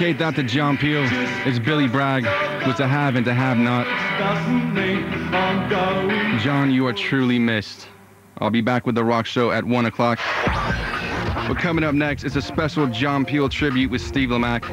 Dedicate that to John Peel. It's Billy Bragg with to have and to have not. John, you are truly missed. I'll be back with The Rock Show at 1 o'clock. But coming up next is a special John Peel tribute with Steve Lamacq.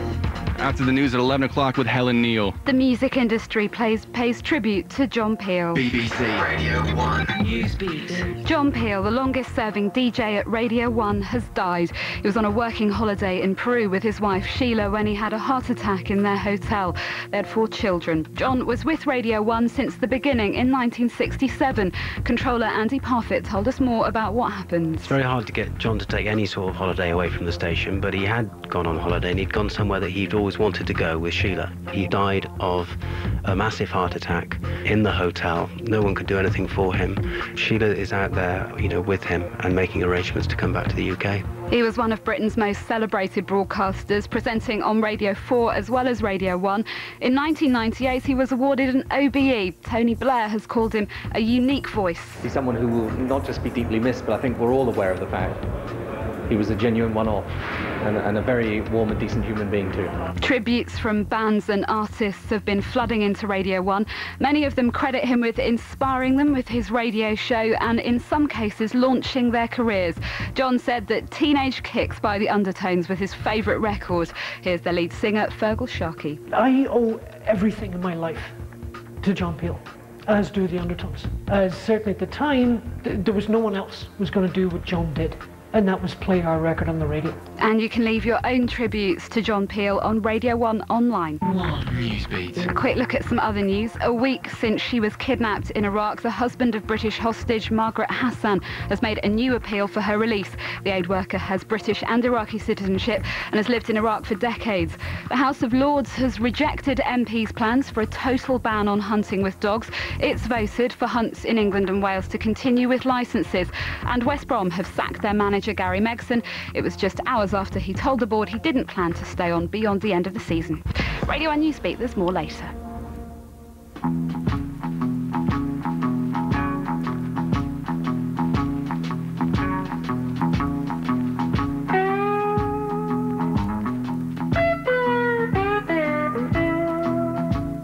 After the news at 11 o'clock with Helen Neal. The music industry pays tribute to John Peel. BBC Radio 1 Newsbeat. John Peel, the longest-serving DJ at Radio 1, has died. He was on a working holiday in Peru with his wife Sheila when he had a heart attack in their hotel. They had 4 children. John was with Radio 1 since the beginning in 1967. Controller Andy Parfitt told us more about what happened. It's very hard to get John to take any sort of holiday away from the station, but he had gone on holiday and he'd gone somewhere that he'd always wanted to go with Sheila. He died of a massive heart attack in the hotel. No one could do anything for him. Sheila is out there, with him and making arrangements to come back to the UK. He was one of Britain's most celebrated broadcasters, presenting on Radio 4 as well as Radio 1. In 1998, he was awarded an OBE. Tony Blair has called him a unique voice. He's someone who will not just be deeply missed, but I think we're all aware of the fact he was a genuine one-off and a very warm and decent human being too. Tributes from bands and artists have been flooding into Radio 1. Many of them credit him with inspiring them with his radio show and in some cases launching their careers. John said that Teenage Kicks by the Undertones was his favourite record. Here's the lead singer, Fergal Sharkey. I owe everything in my life to John Peel, as do the Undertones. Certainly at the time, there was no one else who was going to do what John did. And that was play our record on the radio. And you can leave your own tributes to John Peel on Radio 1 online. Newsbeat. A quick look at some other news. A week since she was kidnapped in Iraq, the husband of British hostage Margaret Hassan has made a new appeal for her release. The aid worker has British and Iraqi citizenship and has lived in Iraq for decades. The House of Lords has rejected MPs' plans for a total ban on hunting with dogs. It's voted for hunts in England and Wales to continue with licences. And West Brom have sacked their manager Gary Megson. It was just hours after he told the board he didn't plan to stay on beyond the end of the season. Radio 1 Newsbeat, there's more later.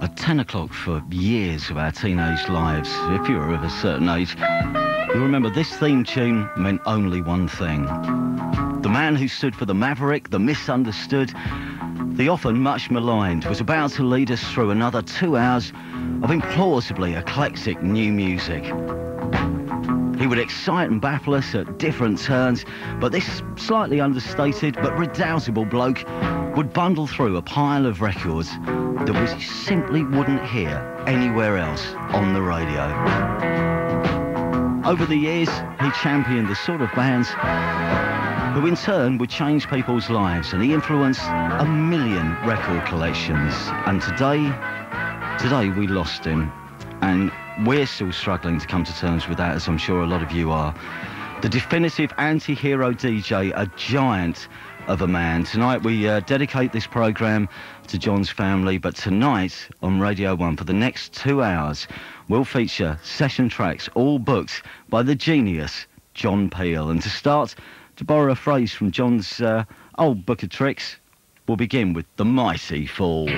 At 10 o'clock for years of our teenage lives, if you were of a certain age, you remember this theme tune meant only one thing. The man who stood for the maverick, the misunderstood, the often much maligned, was about to lead us through another 2 hours of implausibly eclectic new music. He would excite and baffle us at different turns, but this slightly understated but redoubtable bloke would bundle through a pile of records that we simply wouldn't hear anywhere else on the radio. Over the years, he championed the sort of bands who in turn would change people's lives, and he influenced 1 million record collections. And today we lost him, and we're still struggling to come to terms with that, as I'm sure a lot of you are. The definitive anti-hero DJ, a giant of a man. Tonight we dedicate this programme to John's family, but tonight on Radio 1 for the next 2 hours we'll feature session tracks all booked by the genius John Peel. And to start, to borrow a phrase from John's old book of tricks, we'll begin with The Mighty Fall.